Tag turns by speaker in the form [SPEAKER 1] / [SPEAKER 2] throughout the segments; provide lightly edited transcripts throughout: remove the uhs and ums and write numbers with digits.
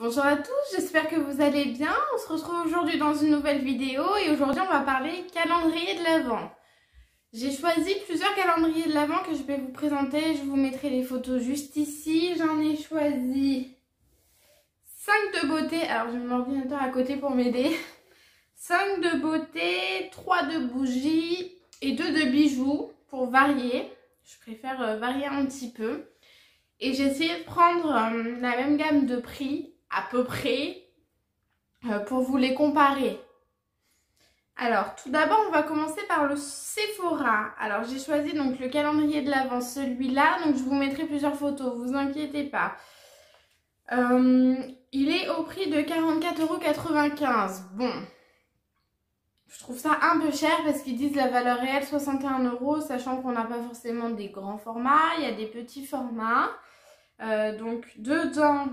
[SPEAKER 1] Bonjour à tous, j'espère que vous allez bien. On se retrouve aujourd'hui dans une nouvelle vidéo et aujourd'hui on va parler calendrier de l'Avent. J'ai choisi plusieurs calendriers de l'Avent que je vais vous présenter. Je vous mettrai les photos juste ici. J'en ai choisi 5 de beauté. Alors j'ai mon ordinateur à côté pour m'aider. 5 de beauté, 3 de bougies et 2 de bijoux pour varier. Je préfère varier un petit peu. Et j'ai essayé de prendre la même gamme de prix à peu près pour vous les comparer. Alors tout d'abord on va commencer par le Sephora. Alors j'ai choisi donc le calendrier de l'Avent, celui-là, donc je vous mettrai plusieurs photos, vous inquiétez pas. Il est au prix de 44,95 €. Bon, je trouve ça un peu cher parce qu'ils disent la valeur réelle 61 €, sachant qu'on n'a pas forcément des grands formats, il y a des petits formats. Donc dedans,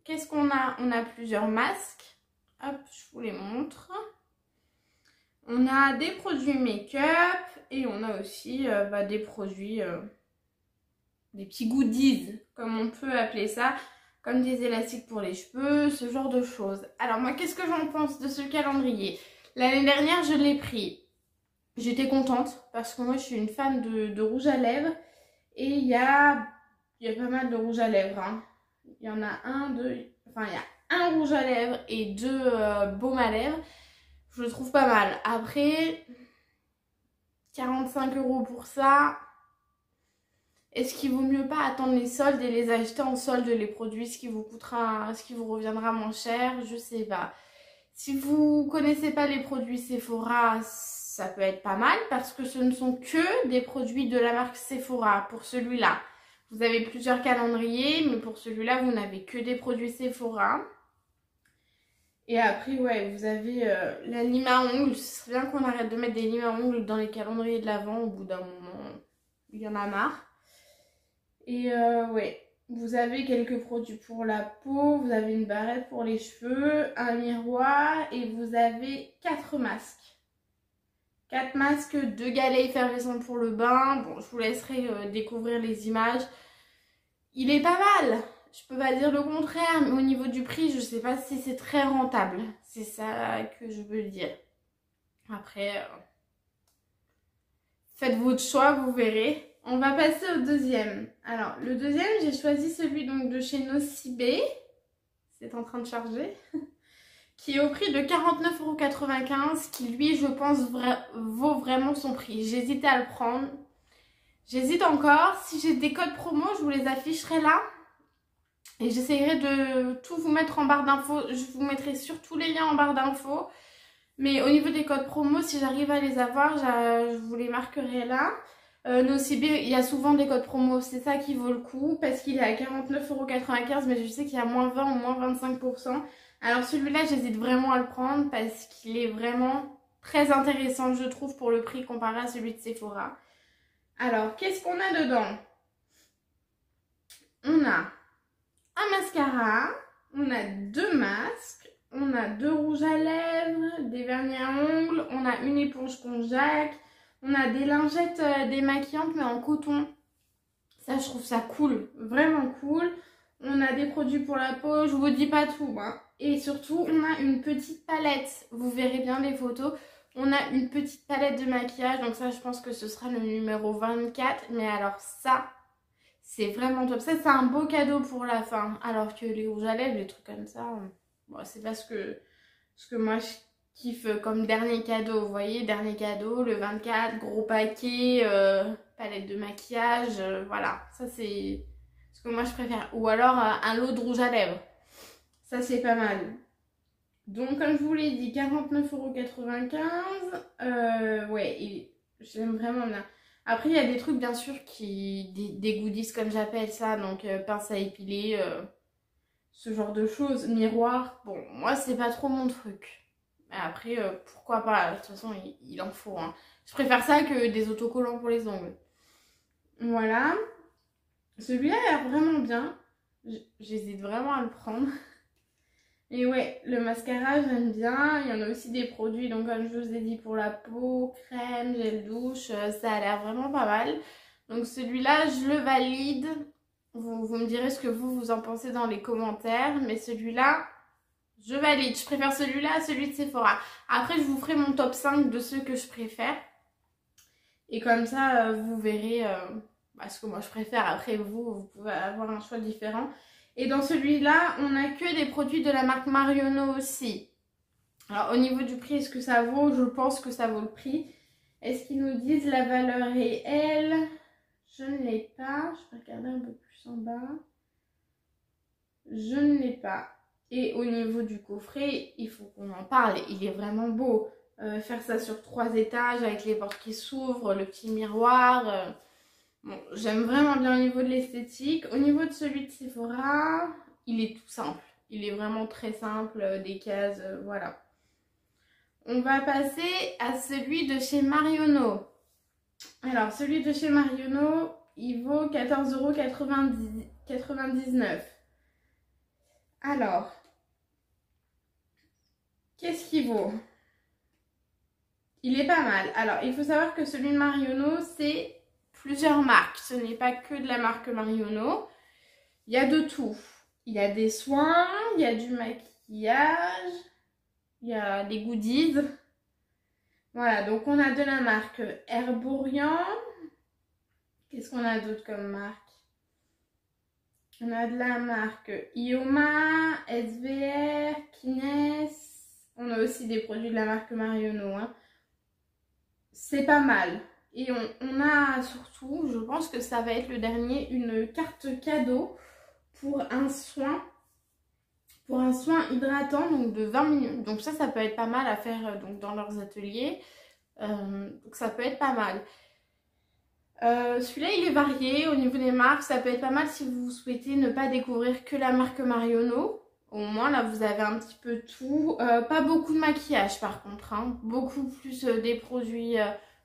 [SPEAKER 1] qu'est-ce qu'on a? On a plusieurs masques. Hop, je vous les montre. On a des produits make-up et on a aussi des produits, des petits goodies, comme on peut appeler ça, comme des élastiques pour les cheveux, ce genre de choses. Alors moi, qu'est-ce que j'en pense de ce calendrier? L'année dernière, je l'ai pris. J'étais contente parce que moi, je suis une fan de rouge à lèvres et il y a pas mal de rouge à lèvres. Hein. Il y en a il y a un rouge à lèvres et 2 baumes à lèvres. Je le trouve pas mal. Après, 45 € pour ça. Est-ce qu'il vaut mieux pas attendre les soldes et les acheter en solde les produits, ce qui vous reviendra moins cher? Je sais pas. Si vous connaissez pas les produits Sephora, ça peut être pas mal parce que ce ne sont que des produits de la marque Sephora pour celui-là. Vous avez plusieurs calendriers, mais pour celui-là, vous n'avez que des produits Sephora. Et après, ouais, vous avez la lime à ongles. Ce serait bien qu'on arrête de mettre des limes à ongles dans les calendriers de l'Avent. Au bout d'un moment, il y en a marre. Et ouais, vous avez quelques produits pour la peau. Vous avez une barrette pour les cheveux, un miroir et vous avez 4 masques. 4 masques, 2 galets effervescents pour le bain. Bon, je vous laisserai découvrir les images. Il est pas mal. Je peux pas dire le contraire, mais au niveau du prix, je sais pas si c'est très rentable. C'est ça que je veux dire. Après, faites votre choix, vous verrez. On va passer au deuxième. Alors, le deuxième, j'ai choisi celui donc de chez Nocibé. C'est en train de charger. Qui est au prix de 49,95 €, qui lui, je pense, vaut vraiment son prix. J'hésitais à le prendre. J'hésite encore. Si j'ai des codes promo, je vous les afficherai là. Et j'essaierai de tout vous mettre en barre d'infos. Je vous mettrai surtout les liens en barre d'infos. Mais au niveau des codes promo, si j'arrive à les avoir, je vous les marquerai là. Nocibé, il y a souvent des codes promo. C'est ça qui vaut le coup. Parce qu'il est à 49,95 €. Mais je sais qu'il y a moins 20 ou moins 25%. Alors celui-là, j'hésite vraiment à le prendre. Parce qu'il est vraiment très intéressant, je trouve, pour le prix comparé à celui de Sephora. Alors, qu'est-ce qu'on a dedans? On a un mascara, on a 2 masques, on a 2 rouges à lèvres, des vernis à ongles, on a une éponge Conjac, on a des lingettes démaquillantes mais en coton. Ça, je trouve ça cool, vraiment cool. On a des produits pour la peau, je vous dis pas tout. Hein. Et surtout, on a une petite palette, vous verrez bien les photos. On a une petite palette de maquillage, donc ça, je pense que ce sera le numéro 24. Mais alors ça... c'est vraiment top. Ça, c'est un beau cadeau pour la fin. Alors que les rouges à lèvres, les trucs comme ça, bon, c'est pas ce que moi je kiffe comme dernier cadeau. Vous voyez, dernier cadeau, le 24, gros paquet, palette de maquillage. Voilà, ça c'est ce que moi je préfère. Ou alors un lot de rouge à lèvres. Ça, c'est pas mal. Donc, comme je vous l'ai dit, 49,95 €. Ouais, j'aime vraiment bien. Après, il y a des trucs, bien sûr, des goodies, comme j'appelle ça. Donc, pince à épiler, ce genre de choses. Miroir. Bon, moi, c'est pas trop mon truc. Mais après, pourquoi pas? De toute façon, il en faut. Hein. Je préfère ça que des autocollants pour les ongles. Voilà. Celui-là a l'air vraiment bien. J'hésite vraiment à le prendre. Et ouais, le mascara, j'aime bien. Il y en a aussi des produits, donc comme je vous ai dit, pour la peau, crème, gel douche, ça a l'air vraiment pas mal. Donc celui-là, je le valide. Vous me direz ce que vous en pensez dans les commentaires. Mais celui-là, je valide. Je préfère celui-là à celui de Sephora. Après, je vous ferai mon top 5 de ceux que je préfère. Et comme ça, vous verrez ce que moi je préfère. Après, vous pouvez avoir un choix différent. Et dans celui-là, on n'a que des produits de la marque Marionneau aussi. Alors, au niveau du prix, est-ce que ça vaut? Je pense que ça vaut le prix. Est-ce qu'ils nous disent la valeur réelle? Je ne l'ai pas. Je vais regarder un peu plus en bas. Je ne l'ai pas. Et au niveau du coffret, il faut qu'on en parle. Il est vraiment beau. Faire ça sur 3 étages avec les portes qui s'ouvrent, le petit miroir. Bon, j'aime vraiment bien au niveau de l'esthétique. Au niveau de celui de Sephora, il est tout simple. Il est vraiment très simple, des cases, voilà. On va passer à celui de chez Marionneau. Alors, celui de chez Marionneau, il vaut 14,99 €. Alors, qu'est-ce qu'il vaut? Il est pas mal. Alors, il faut savoir que celui de Marionneau, c'est plusieurs marques. Ce n'est pas que de la marque Marionneau. Il y a de tout. Il y a des soins, il y a du maquillage, il y a des goodies. Voilà, donc on a de la marque Herborian. Qu'est-ce qu'on a d'autre comme marque? On a de la marque Ioma, SVR, Kines. On a aussi des produits de la marque Marionneau. Hein. C'est pas mal. Et on a surtout, je pense que ça va être le dernier, une carte cadeau pour un soin hydratant donc de 20 minutes. Donc ça peut être pas mal à faire donc dans leurs ateliers. Donc ça peut être pas mal. Celui-là il est varié au niveau des marques. Ça peut être pas mal si vous souhaitez ne pas découvrir que la marque Marionneau. Au moins là vous avez un petit peu tout. Pas beaucoup de maquillage par contre. Hein. Beaucoup plus des produits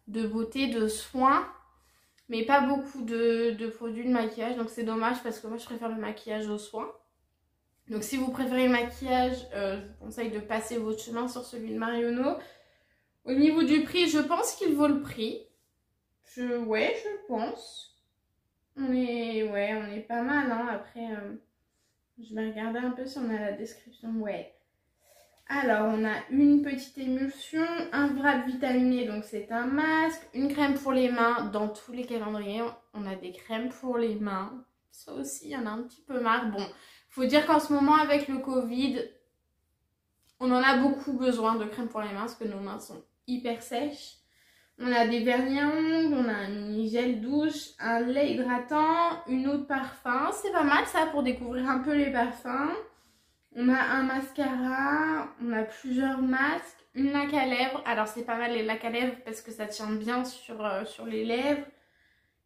[SPEAKER 1] de beauté, de soins. Mais pas beaucoup de produits de maquillage. Donc c'est dommage parce que moi je préfère le maquillage aux soins. Donc si vous préférez le maquillage, je vous conseille de passer votre chemin sur celui de Marionneau. Au niveau du prix, je pense qu'il vaut le prix. Ouais, je pense. On est pas mal. Hein. Après, je vais regarder un peu si on a la description. Ouais. Alors, on a une petite émulsion, un wrap vitaminé, donc c'est un masque, une crème pour les mains. Dans tous les calendriers, on a des crèmes pour les mains. Ça aussi, il y en a un petit peu marre. Bon, faut dire qu'en ce moment, avec le Covid, on en a beaucoup besoin de crème pour les mains parce que nos mains sont hyper sèches. On a des vernis à ongles, on a un mini gel douche, un lait hydratant, une eau de parfum. C'est pas mal ça pour découvrir un peu les parfums. On a un mascara, on a plusieurs masques, une laque à lèvres. Alors c'est pas mal les lacs à lèvres parce que ça tient bien sur les lèvres.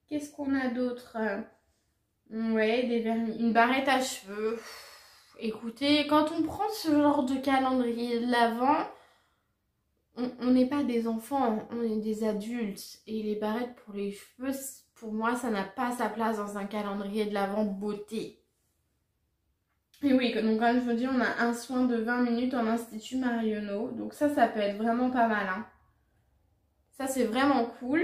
[SPEAKER 1] Qu'est-ce qu'on a d'autre? Ouais, des vernis, une barrette à cheveux. Écoutez, quand on prend ce genre de calendrier de l'Avent, on n'est pas des enfants, on est des adultes. Et les barrettes pour les cheveux, pour moi, ça n'a pas sa place dans un calendrier de l'Avent beauté. Et oui, donc comme je vous dis, on a un soin de 20 minutes en Institut Marionneau. Donc ça peut être vraiment pas mal. Hein. Ça, c'est vraiment cool.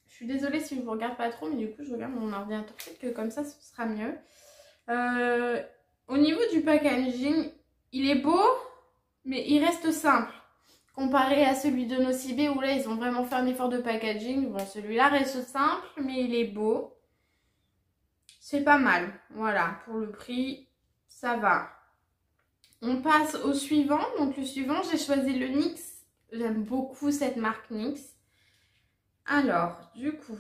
[SPEAKER 1] Je suis désolée si je vous regarde pas trop, mais du coup, je regarde mon ordinateur. Peut-être que comme ça, ce sera mieux. Au niveau du packaging, il est beau, mais il reste simple. Comparé à celui de Nocibé, où là, ils ont vraiment fait un effort de packaging. Bon, celui-là reste simple, mais il est beau. C'est pas mal. Voilà, pour le prix, ça va. On passe au suivant. Donc le suivant, j'ai choisi le NYX. J'aime beaucoup cette marque NYX. Alors, du coup,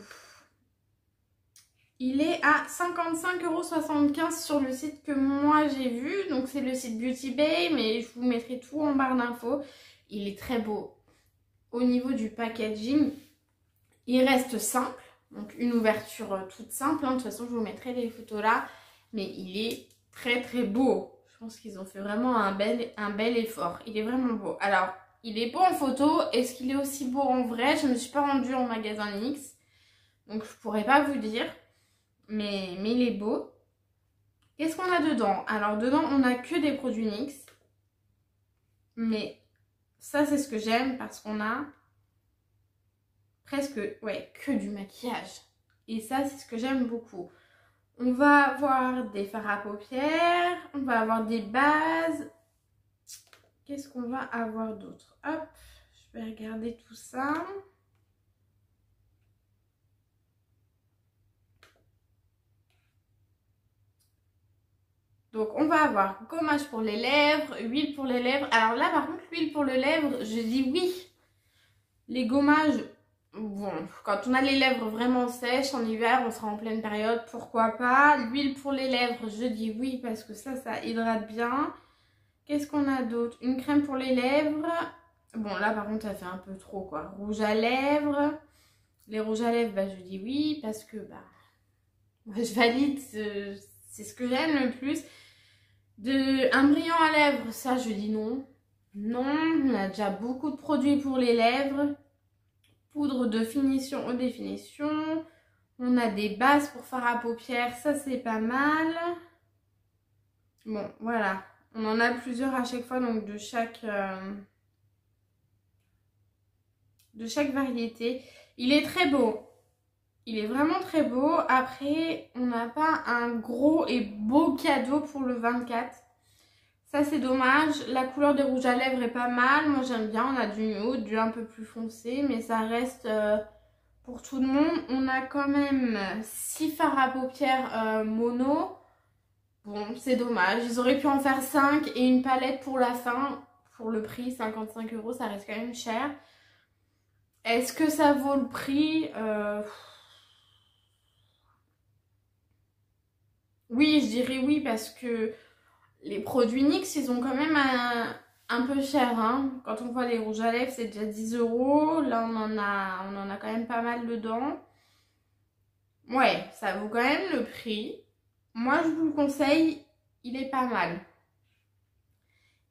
[SPEAKER 1] il est à 55,75 € sur le site que moi j'ai vu. Donc c'est le site Beauty Bay, mais je vous mettrai tout en barre d'infos. Il est très beau. Au niveau du packaging, il reste simple. Donc une ouverture toute simple. Hein. De toute façon, je vous mettrai les photos là. Mais il est très très beau. Je pense qu'ils ont fait vraiment un bel effort. Il est vraiment beau. Alors, il est beau en photo. Est-ce qu'il est aussi beau en vrai? Je ne me suis pas rendue en magasin NYX. Donc, je ne pourrais pas vous dire. Mais il est beau. Qu'est-ce qu'on a dedans? Alors, dedans, on n'a que des produits NYX. Mais ça, c'est ce que j'aime parce qu'on a presque, que du maquillage. Et ça, c'est ce que j'aime beaucoup. On va avoir des fards à paupières, on va avoir des bases. Qu'est-ce qu'on va avoir d'autre? Hop, je vais regarder tout ça. Donc on va avoir gommage pour les lèvres, huile pour les lèvres. Alors là par contre l'huile pour les lèvres, je dis oui. Les gommages, bon, quand on a les lèvres vraiment sèches en hiver, on sera en pleine période, pourquoi pas. L'huile pour les lèvres, je dis oui parce que ça hydrate bien. Qu'est-ce qu'on a d'autre? Une crème pour les lèvres. Bon là par contre ça fait un peu trop quoi. Rouge à lèvres. Les rouges à lèvres, bah je dis oui parce que bah je valide, c'est ce que j'aime le plus. Un brillant à lèvres, ça je dis non. Non, on a déjà beaucoup de produits pour les lèvres. Poudre de finition haute définition. On a des bases pour fard à paupières, ça c'est pas mal. Bon, voilà. On en a plusieurs à chaque fois, donc de chaque variété. Il est très beau. Il est vraiment très beau. Après, on n'a pas un gros et beau cadeau pour le 24. Ça, c'est dommage. La couleur des rouges à lèvres est pas mal. Moi, j'aime bien. On a du nude, du un peu plus foncé. Mais ça reste pour tout le monde. On a quand même 6 fards à paupières mono. Bon, c'est dommage. Ils auraient pu en faire 5 et une palette pour la fin. Pour le prix, 55 €, ça reste quand même cher. Est-ce que ça vaut le prix? Oui, je dirais oui parce que les produits NYX, ils ont quand même un peu cher. Hein. Quand on voit les rouges à lèvres, c'est déjà 10 €. Là, on en a quand même pas mal dedans. Ouais, ça vaut quand même le prix. Moi, je vous le conseille, il est pas mal.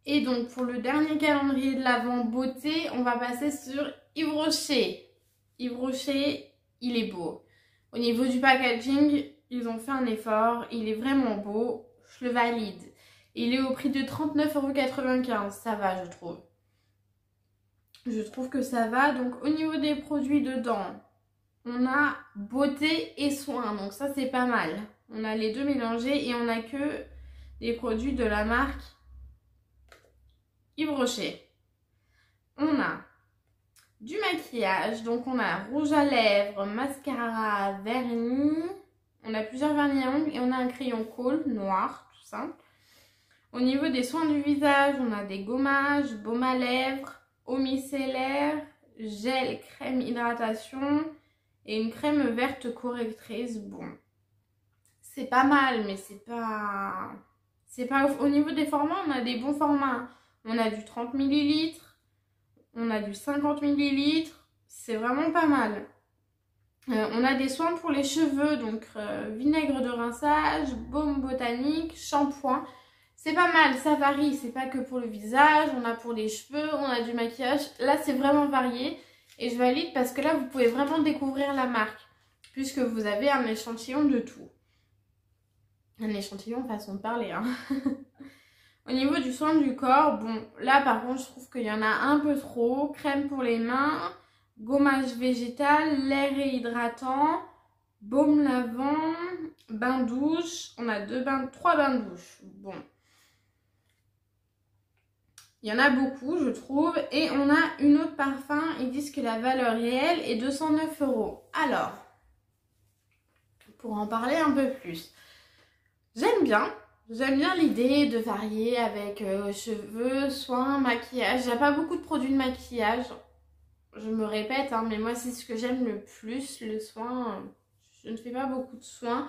[SPEAKER 1] Et donc, pour le dernier calendrier de l'Avent beauté, on va passer sur Yves Rocher. Yves Rocher, il est beau. Au niveau du packaging, ils ont fait un effort. Il est vraiment beau. Je le valide. Il est au prix de 39,95 €. Ça va, je trouve. Je trouve que ça va. Donc, au niveau des produits dedans, on a beauté et soins. Donc, ça, c'est pas mal. On a les deux mélangés et on n'a que des produits de la marque Yves Rocher. On a du maquillage. Donc, on a rouge à lèvres, mascara, vernis. On a plusieurs vernis à ongles et on a un crayon colle noir, tout simple. Au niveau des soins du visage, on a des gommages, baume à lèvres, eau micellaire, gel, crème hydratation et une crème verte correctrice. Bon, c'est pas mal, mais c'est pas ouf. Au niveau des formats, on a des bons formats. On a du 30 ml, on a du 50 ml, c'est vraiment pas mal. On a des soins pour les cheveux, donc vinaigre de rinçage, baume botanique, shampoing. C'est pas mal, ça varie, c'est pas que pour le visage, on a pour les cheveux, on a du maquillage. Là, c'est vraiment varié et je valide parce que là, vous pouvez vraiment découvrir la marque puisque vous avez un échantillon de tout. Un échantillon façon de parler, hein. Au niveau du soin du corps, bon, là par contre, je trouve qu'il y en a un peu trop. Crème pour les mains, gommage végétal, lait réhydratant, baume lavant, bain douche. On a 3 bains douche. Bon. Il y en a beaucoup, je trouve. Et on a une autre parfum. Ils disent que la valeur réelle est 209 €. Alors, pour en parler un peu plus, j'aime bien l'idée de varier avec cheveux, soins, maquillage. Il n'y a pas beaucoup de produits de maquillage. Je me répète, hein, mais moi c'est ce que j'aime le plus, le soin. Je ne fais pas beaucoup de soins.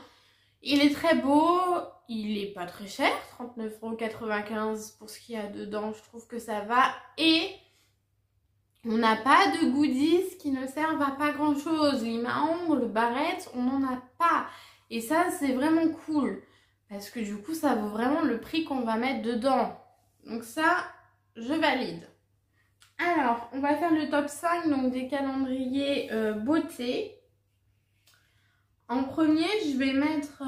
[SPEAKER 1] Il est très beau, il est pas très cher, 39,95 € pour ce qu'il y a dedans, je trouve que ça va. Et on n'a pas de goodies qui ne servent à pas grand chose. Lime à ongles, barrettes, on n'en a pas. Et ça, c'est vraiment cool. Parce que du coup, ça vaut vraiment le prix qu'on va mettre dedans. Donc ça, je valide. Alors, on va faire le top 5 donc des calendriers beauté. En premier, je vais mettre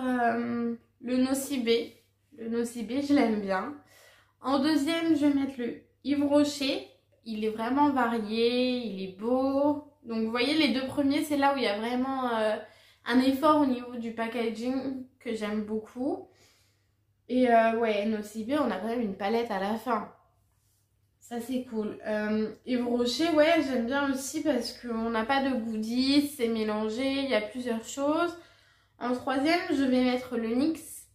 [SPEAKER 1] le Nocibé. Le Nocibé, je l'aime bien. En deuxième, je vais mettre le Yves Rocher. Il est vraiment varié, il est beau. Donc, vous voyez, les deux premiers, c'est là où il y a vraiment un effort au niveau du packaging. que j'aime beaucoup. Et ouais, Nocibé, on a quand même une palette à la fin. Ça, c'est cool. Yves Rocher, ouais, j'aime bien aussi parce qu'on n'a pas de goodies, c'est mélangé, il y a plusieurs choses. En troisième, je vais mettre le NYX.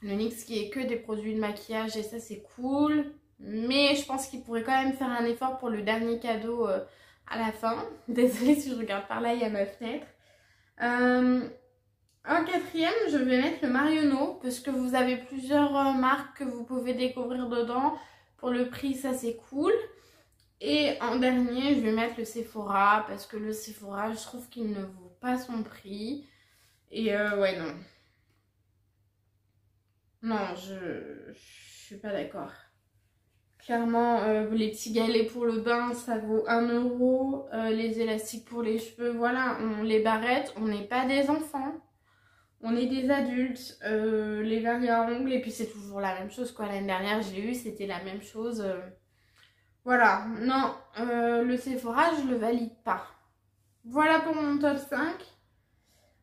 [SPEAKER 1] Le NYX qui est que des produits de maquillage et ça, c'est cool. Mais je pense qu'il pourrait quand même faire un effort pour le dernier cadeau à la fin. Désolée si je regarde par là, il y a ma fenêtre. En quatrième, je vais mettre le Marionneau parce que vous avez plusieurs marques que vous pouvez découvrir dedans. Pour le prix, ça c'est cool. Et en dernier, je vais mettre le Sephora parce que le Sephora, je trouve qu'il ne vaut pas son prix. Et ouais, non. Non, je suis pas d'accord. Clairement, les petits galets pour le bain, ça vaut 1 euro. Les élastiques pour les cheveux, voilà, les barrettes, on n'est pas des enfants. On est des adultes, les vernis à ongles, et puis c'est toujours la même chose quoi. L'année dernière, j'ai eu, c'était la même chose. Voilà, non, le Sephora, je le valide pas. Voilà pour mon top 5.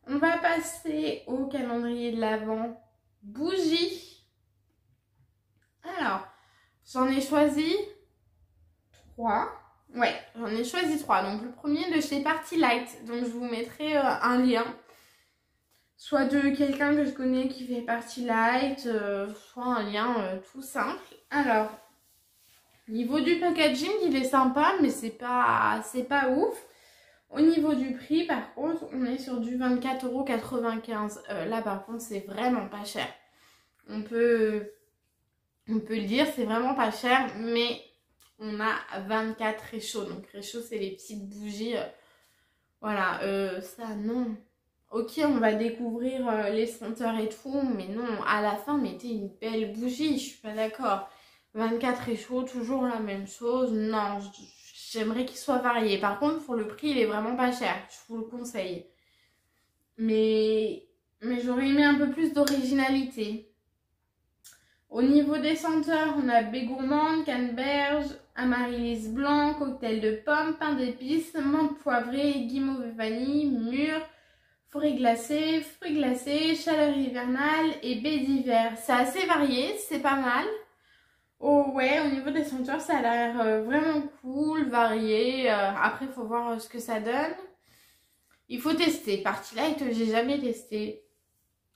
[SPEAKER 1] On va passer au calendrier de l'Avent bougies. Alors, j'en ai choisi 3. Ouais, j'en ai choisi 3. Donc le premier de chez Party Light. Donc je vous mettrai un lien. Soit de quelqu'un que je connais qui fait Party Light, soit un lien tout simple. Alors, niveau du packaging, il est sympa, mais c'est pas ouf. Au niveau du prix, par contre, on est sur du 24,95 €. Là, par contre, c'est vraiment pas cher. On peut le dire, c'est vraiment pas cher, mais on a 24 réchauds. Donc, réchauds, c'est les petites bougies. Voilà, ça, non. Ok, on va découvrir les senteurs et tout, mais non, à la fin, mettez une belle bougie, je suis pas d'accord. 24 réchauds, toujours la même chose. Non, j'aimerais qu'il soit varié. Par contre, pour le prix, il est vraiment pas cher, je vous le conseille. Mais j'aurais aimé un peu plus d'originalité. Au niveau des senteurs, on a baie gourmande, canneberge, amaryllis blanc, cocktail de pommes, pain d'épices, menthe poivrée, guimauve et vanille, mûre, forêt glacée, fruits glacés, chaleur hivernale et baie d'hiver. C'est assez varié, c'est pas mal. Oh ouais, au niveau des senteurs, ça a l'air vraiment cool, varié. Après, il faut voir ce que ça donne. Il faut tester. Party Light, j'ai jamais testé.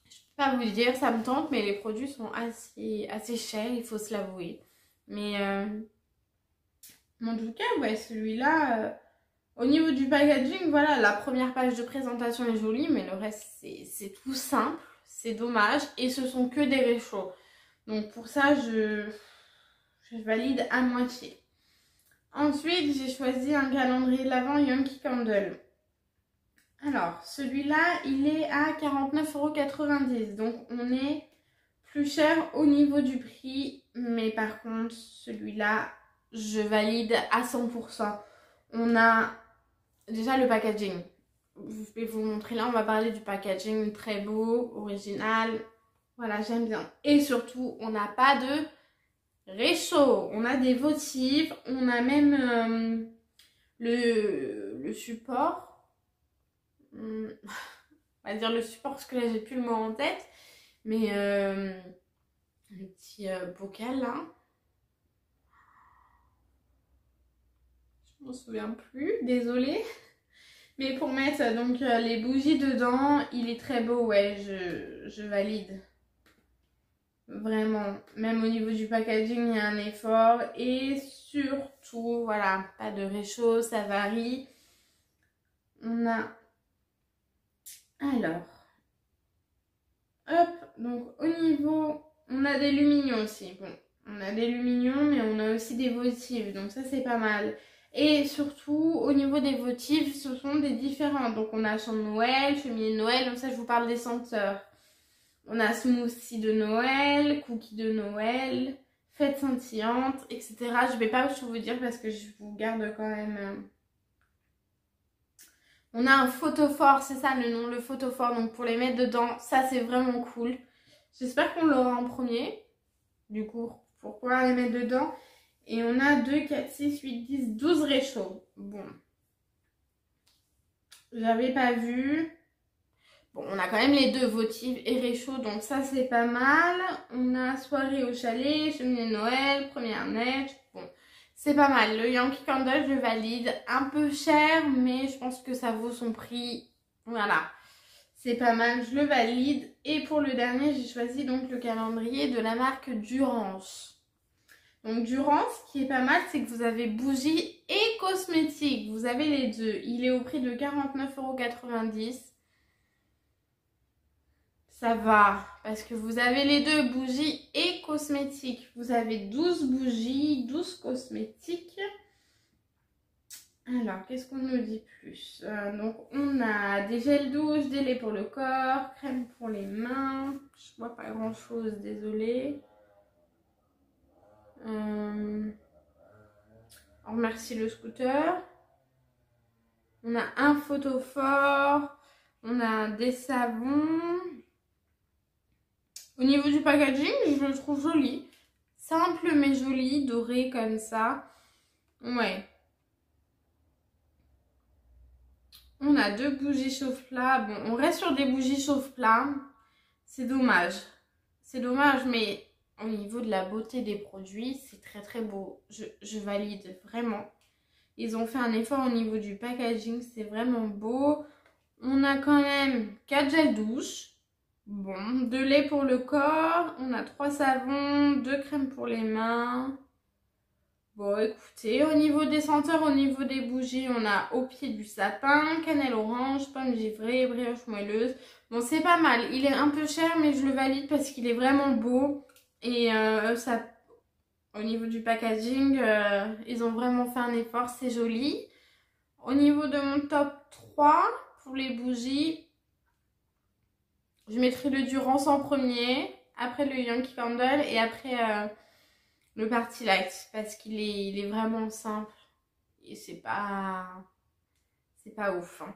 [SPEAKER 1] Je peux pas vous le dire, ça me tente, mais les produits sont assez chers, il faut se l'avouer. Mais en tout cas, ouais, celui-là, au niveau du packaging, voilà, la première page de présentation est jolie, mais le reste, c'est tout simple. C'est dommage. Et ce sont que des réchauds. Donc pour ça, je valide à moitié. Ensuite, j'ai choisi un calendrier de l'Avent Yankee Candle. Alors, celui-là, il est à 49,90 €. Donc, on est plus cher au niveau du prix. Mais par contre, celui-là, je valide à 100%. On a déjà le packaging. Je vais vous montrer là, on va parler du packaging très beau, original. Voilà, j'aime bien. Et surtout, on n'a pas de réchaud. On a des votives. On a même le support. On va dire le support parce que là j'ai plus le mot en tête, mais le petit bocal là, je m'en souviens plus, désolée, mais pour mettre donc les bougies dedans, il est très beau, ouais, je valide vraiment. Même au niveau du packaging, il y a un effort et surtout, voilà, pas de réchaud, ça varie. On a alors, hop, donc au niveau, on a des lumignons aussi. Bon, on a des lumignons, mais on a aussi des votives, donc ça c'est pas mal. Et surtout, au niveau des votives, ce sont des différents. Donc on a champ de Noël, cheminée de Noël, donc ça je vous parle des senteurs. On a smoothie de Noël, cookie de Noël, fête scintillante, etc. Je vais pas tout vous dire parce que je vous garde quand même... On a un photophore, c'est ça le nom, le photophore, donc pour les mettre dedans, ça c'est vraiment cool. J'espère qu'on l'aura en premier, du coup, pour pouvoir les mettre dedans. Et on a 2, 4, 6, 8, 10, 12 réchauds. Bon, j'avais pas vu. Bon, on a quand même les deux, votive et réchaud, donc ça c'est pas mal. On a soirée au chalet, cheminée de Noël, première neige. Bon, c'est pas mal. Le Yankee Candle, je valide. Un peu cher, mais je pense que ça vaut son prix. Voilà, c'est pas mal, je le valide. Et pour le dernier, j'ai choisi donc le calendrier de la marque Durance. Donc Durance, ce qui est pas mal, c'est que vous avez bougies et cosmétiques. Vous avez les deux. Il est au prix de 49,90 €. Ça va, parce que vous avez les deux, bougies et cosmétiques. Vous avez 12 bougies, 12 cosmétiques. Alors, qu'est-ce qu'on nous dit plus? Donc, on a des gels douche, des laits pour le corps, crème pour les mains. Je vois pas grand-chose, désolée. On remercie le scooter. On a un photophore. On a des savons. Au niveau du packaging, je le trouve joli. Simple mais joli, doré comme ça. Ouais. On a deux bougies chauffe-plat. Bon, on reste sur des bougies chauffe-plat. C'est dommage. C'est dommage, mais au niveau de la beauté des produits, c'est très très beau. Je valide, vraiment. Ils ont fait un effort au niveau du packaging, c'est vraiment beau. On a quand même 4 gels douche. Bon, 2 laits pour le corps. On a 3 savons, 2 crèmes pour les mains. Bon, écoutez, au niveau des senteurs, au niveau des bougies, on a au pied du sapin, cannelle orange, pomme givrée, brioche moelleuse. Bon, c'est pas mal. Il est un peu cher, mais je le valide parce qu'il est vraiment beau. Et ça, au niveau du packaging, ils ont vraiment fait un effort, c'est joli. Au niveau de mon top 3, pour les bougies, je mettrai le Durance en premier, après le Yankee Candle et après le Party Light parce qu'il est vraiment simple et c'est pas ouf, hein.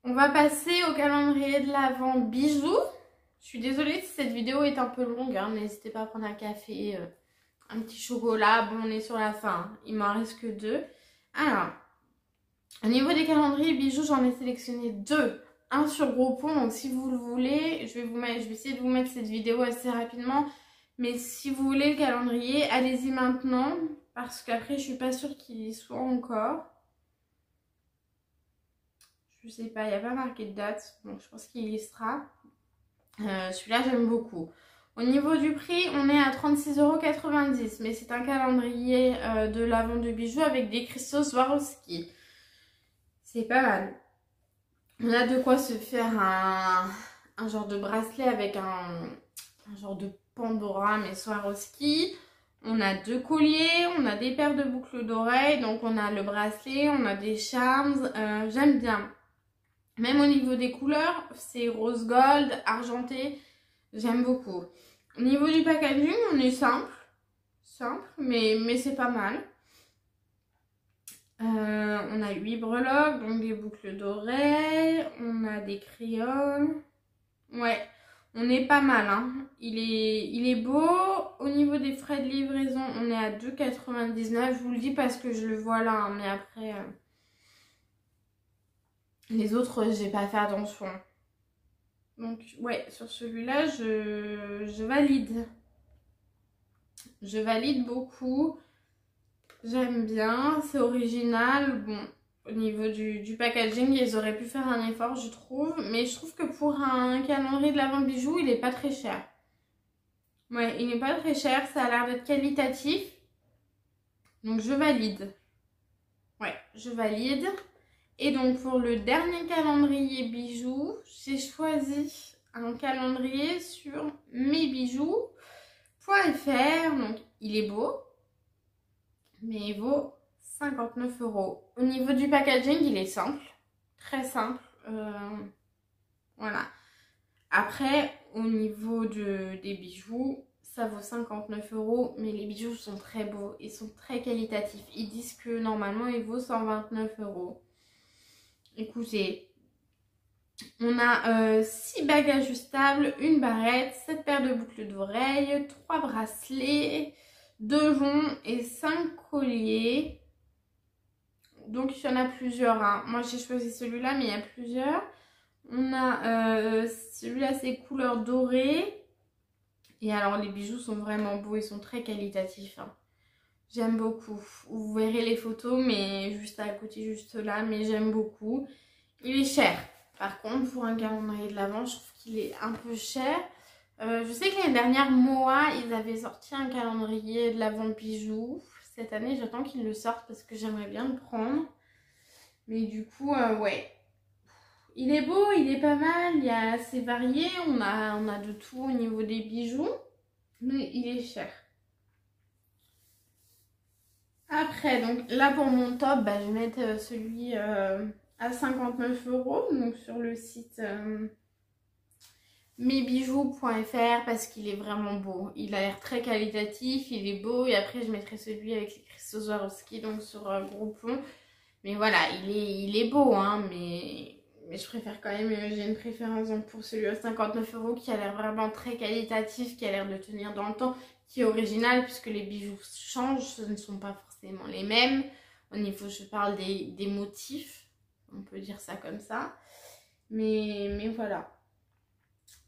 [SPEAKER 1] On va passer au calendrier de l'Avent bijoux. Je suis désolée si cette vidéo est un peu longue, hein. N'hésitez pas à prendre un café, un petit chocolat. Bon, on est sur la fin, hein. Il m'en reste que 2. Alors, au niveau des calendriers bijoux, j'en ai sélectionné 2. Un sur Groupon, donc si vous le voulez, je vais essayer de vous mettre cette vidéo assez rapidement. Mais si vous voulez le calendrier, allez-y maintenant. Parce qu'après, je suis pas sûre qu'il y soit encore. Je sais pas, il n'y a pas marqué de date. Donc je pense qu'il y sera. Celui-là, j'aime beaucoup. Au niveau du prix, on est à 36,90 €. Mais c'est un calendrier de l'Avent de bijoux avec des cristaux Swarovski. C'est pas mal. On a de quoi se faire un genre de bracelet avec un genre de Pandora mais Swarovski. On a 2 colliers, on a des paires de boucles d'oreilles. Donc on a le bracelet, on a des charms. J'aime bien. Même au niveau des couleurs, c'est rose gold, argenté. J'aime beaucoup. Au niveau du packaging, on est simple. Simple, mais c'est pas mal. On a 8 breloques, donc des boucles d'oreilles. On a des crayons. Ouais, on est pas mal, hein. Il est beau. Au niveau des frais de livraison, on est à 2,99 €. Je vous le dis parce que je le vois là, hein, mais après, les autres, j'ai pas fait attention. Donc, ouais, sur celui-là, je valide. Je valide beaucoup. J'aime bien, c'est original. Bon, au niveau du packaging, ils auraient pu faire un effort, je trouve. Mais je trouve que pour un calendrier de l'Avent bijoux, il est pas très cher. Ouais, il n'est pas très cher, ça a l'air d'être qualitatif. Donc je valide. Ouais, je valide. Et donc pour le dernier calendrier bijoux, j'ai choisi un calendrier sur mesbijoux.fr. Donc il est beau, mais il vaut 59 €. Au niveau du packaging, il est simple, très simple. Voilà. Après, au niveau des bijoux, ça vaut 59 €, mais les bijoux sont très beaux, ils sont très qualitatifs. Ils disent que normalement, il vaut 129 €. Écoutez, on a 6 bagues ajustables, une barrette, 7 paires de boucles d'oreilles, 3 bracelets, 2 joncs et 5 colliers. Donc il y en a plusieurs, hein. Moi j'ai choisi celui-là, mais il y a plusieurs. On a celui-là, c'est couleur dorée. Et alors les bijoux sont vraiment beaux, ils sont très qualitatifs, hein. J'aime beaucoup. Vous verrez les photos, mais juste à côté, juste là, mais j'aime beaucoup. Il est cher. Par contre, pour un calendrier de l'Avent, je trouve qu'il est un peu cher. Je sais que l'année dernière, Moa, ils avaient sorti un calendrier de l'Avent bijoux. Cette année, j'attends qu'ils le sortent parce que j'aimerais bien le prendre. Mais du coup, ouais. Il est beau, il est pas mal, il est assez varié. On a de tout au niveau des bijoux. Mais il est cher. Après, donc là pour mon top, bah, je vais mettre celui à 59 €, donc sur le site mesbijoux.fr parce qu'il est vraiment beau. Il a l'air très qualitatif, il est beau. Et après, je mettrai celui avec les cristaux Swarovski, donc sur Groupon. Mais voilà, il est beau, hein, mais je préfère quand même, j'ai une préférence donc, pour celui à 59 € qui a l'air vraiment très qualitatif, qui a l'air de tenir dans le temps, qui est original puisque les bijoux changent, ce ne sont pas forcément les mêmes. Au niveau, je parle des motifs, on peut dire ça comme ça. Mais voilà.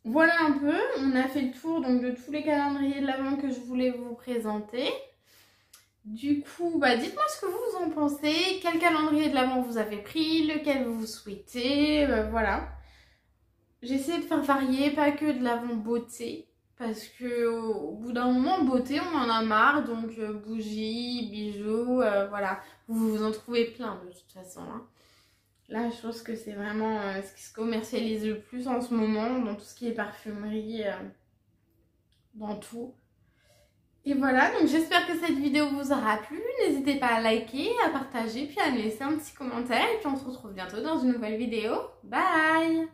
[SPEAKER 1] Voilà un peu, on a fait le tour donc, de tous les calendriers de l'Avent que je voulais vous présenter. Du coup, bah, dites-moi ce que vous en pensez, quel calendrier de l'Avent vous avez pris, lequel vous souhaitez, voilà. J'essaie de faire varier, pas que de l'Avent beauté, parce que au bout d'un moment, beauté, on en a marre, donc bougies, bijoux, voilà. Vous en trouvez plein de toute façon, hein. Là, je pense que c'est vraiment ce qui se commercialise le plus en ce moment, dans tout ce qui est parfumerie, dans tout. Et voilà, donc j'espère que cette vidéo vous aura plu. N'hésitez pas à liker, à partager, puis à me laisser un petit commentaire. Et puis on se retrouve bientôt dans une nouvelle vidéo. Bye!